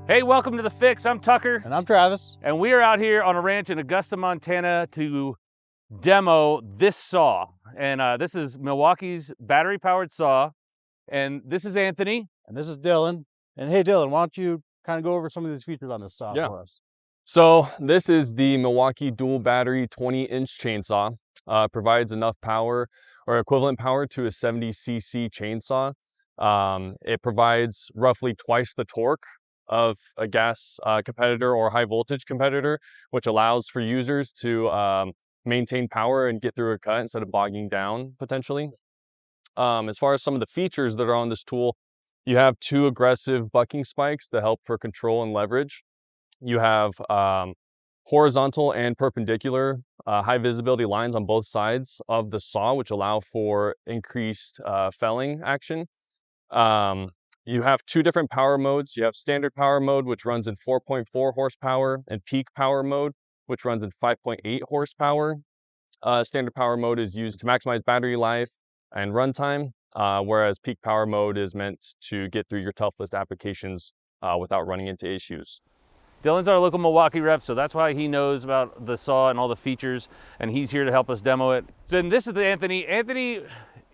Hey, welcome to The Fix. I'm Tucker. And I'm Travis. And we are out here on a ranch in Augusta, Montana to demo this saw. And this is Milwaukee's battery-powered saw. And this is Anthony. And this is Dylan. And hey, Dylan, why don't you kind of go over some of these features on this saw for us? So this is the Milwaukee dual battery 20-inch chainsaw. Provides enough power or equivalent power to a 70cc chainsaw. It provides roughly twice the torque of a gas competitor or high voltage competitor, which allows for users to maintain power and get through a cut instead of bogging down potentially. As far as some of the features that are on this tool, you have two aggressive bucking spikes that help for control and leverage. You have horizontal and perpendicular high visibility lines on both sides of the saw, which allow for increased felling action. You have two different power modes. You have standard power mode, which runs in 4.4 horsepower, and peak power mode, which runs in 5.8 horsepower. Standard power mode is used to maximize battery life and runtime, whereas peak power mode is meant to get through your tough list applications without running into issues. Dylan's our local Milwaukee rep, so that's why he knows about the saw and all the features, and he's here to help us demo it. So, and this is Anthony. Anthony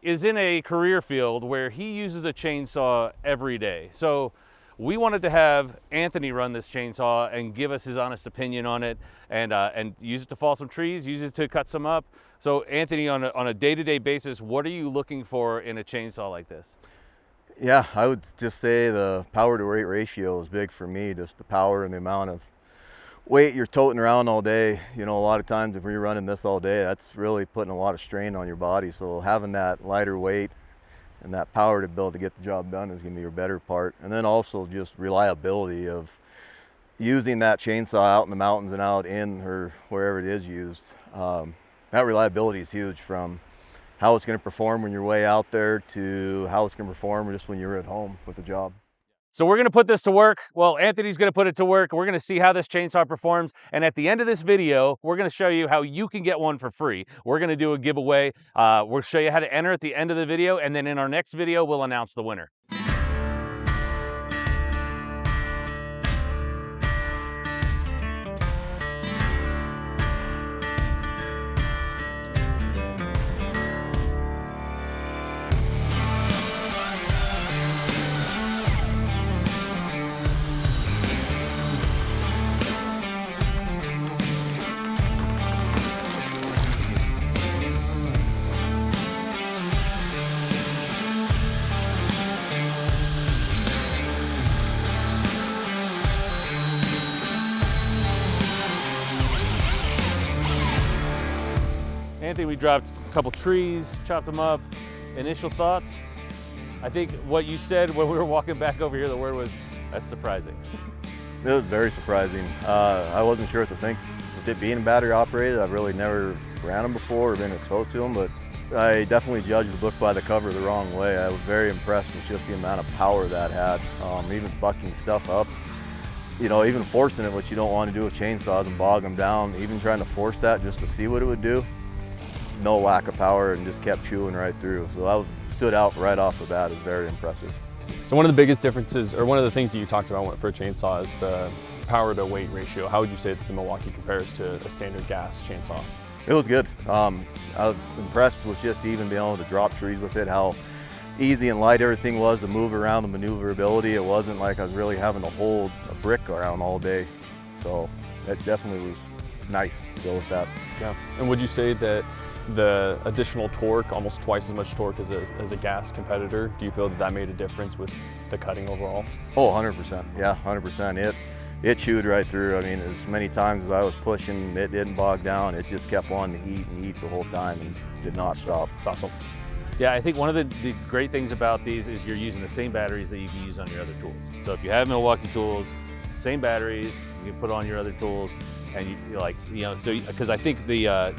is in a career field where he uses a chainsaw every day. So we wanted to have Anthony run this chainsaw and give us his honest opinion on it, and use it to fall some trees, use it to cut some up. So Anthony, on a day-to-day basis, what are you looking for in a chainsaw like this? Yeah, I would just say the power to weight ratio is big for me, just the power and the amount of weight you're toting around all day. You know, a lot of times if you're running this all day, that's really putting a lot of strain on your body. So having that lighter weight and that power to be able to get the job done is going to be your better part. And then also just reliability of using that chainsaw out in the mountains and out in or wherever it is used. That reliability is huge, from how it's going to perform when you're way out there to how it's going to perform just when you're at home with the job. So we're going to put this to work. Well, Anthony's going to put it to work. We're going to see how this chainsaw performs. And at the end of this video, we're going to show you how you can get one for free. We're going to do a giveaway. We'll show you how to enter at the end of the video. And then in our next video, we'll announce the winner. Anthony, we dropped a couple trees, chopped them up. Initial thoughts? I think what you said when we were walking back over here, the word was, that's surprising. It was very surprising. I wasn't sure what to think. With it being battery operated, I've really never ran them before or been exposed to them, but I definitely judged the book by the cover the wrong way. I was very impressed with just the amount of power that had. Even bucking stuff up, you know, even forcing it, which you don't want to do with chainsaws and bog them down, even trying to force that just to see what it would do. No lack of power and just kept chewing right through. So that stood out right off the bat as very impressive. So one of the biggest differences, or one of the things that you talked about for a chainsaw, is the power to weight ratio. How would you say that the Milwaukee compares to a standard gas chainsaw? It was good. I was impressed with just even being able to drop trees with it, how easy and light everything was to move around, the maneuverability. It wasn't like I was really having to hold a brick around all day. So that definitely was nice to go with that. Yeah. And would you say that the additional torque, almost twice as much torque as a gas competitor, do you feel that that made a difference with the cutting overall? Oh, 100%. Yeah, 100%. It chewed right through. I mean, as many times as I was pushing, it didn't bog down. It just kept wanting to eat and eat the whole time and did not stop. It's awesome. Yeah, I think one of the great things about these is you're using the same batteries that you can use on your other tools. So if you have Milwaukee tools, same batteries, you can put on your other tools, and so because I think the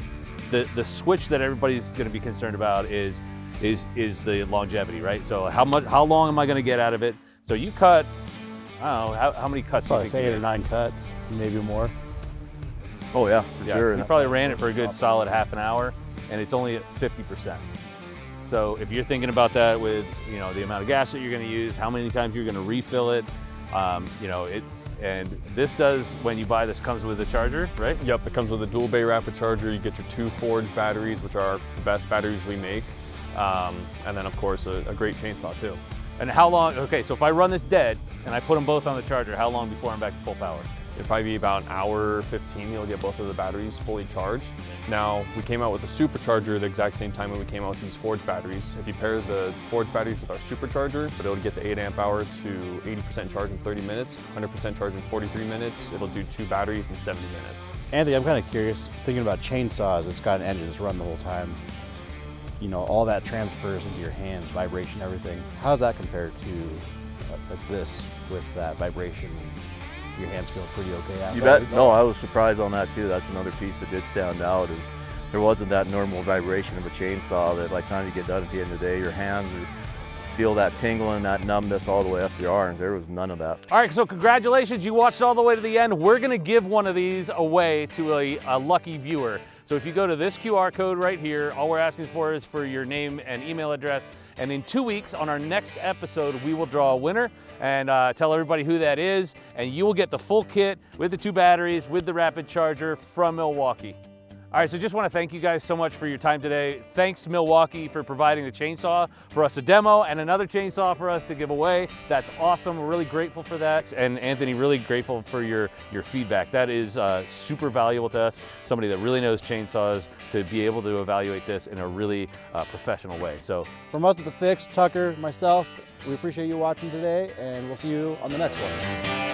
switch that everybody's going to be concerned about is the longevity, right? So how long am I going to get out of it? So you cut, I don't know, how many cuts? Probably say 8 or 9 cuts, maybe more. Oh yeah, for sure. You probably ran it for a good solid half an hour, and it's only at 50%. So if you're thinking about that with the amount of gas that you're going to use, how many times you're going to refill it, And this does, when you buy this, comes with a charger, right? Yep, it comes with a dual bay rapid charger. You get your 2 forged batteries, which are the best batteries we make. And then of course a great chainsaw too. And how long, okay, so if I run this dead and I put them both on the charger, how long before I'm back to full power? It'll probably be about an hour 15, you'll get both of the batteries fully charged. Now, we came out with the Supercharger the exact same time when we came out with these forged batteries. If you pair the forged batteries with our Supercharger, it'll get the 8 amp hour to 80% charge in 30 minutes, 100% charge in 43 minutes. It'll do 2 batteries in 70 minutes. Anthony, I'm kind of curious, thinking about chainsaws, it's got an engine that's run the whole time. You know, all that transfers into your hands, vibration, everything. How does that compare to like this with that vibration? Your hands feel pretty okay after? You bet. No, I was surprised on that too. That's another piece that did stand out, is there wasn't that normal vibration of a chainsaw that by the time you get done at the end of the day, your hands feel that tingling, that numbness all the way up your arms. There was none of that. All right, so congratulations, you watched all the way to the end. We're gonna give one of these away to a lucky viewer. So if you go to this QR code right here, all we're asking for is for your name and email address. And in 2 weeks, on our next episode, we will draw a winner and tell everybody who that is. And you will get the full kit with the 2 batteries, with the rapid charger from Milwaukee. All right, so just want to thank you guys so much for your time today. Thanks Milwaukee for providing the chainsaw for us to demo and another chainsaw for us to give away. That's awesome, we're really grateful for that. And Anthony, really grateful for your feedback. That is super valuable to us, somebody that really knows chainsaws, to be able to evaluate this in a really professional way. So from us at The Fix, Tucker, myself, we appreciate you watching today, and we'll see you on the next one.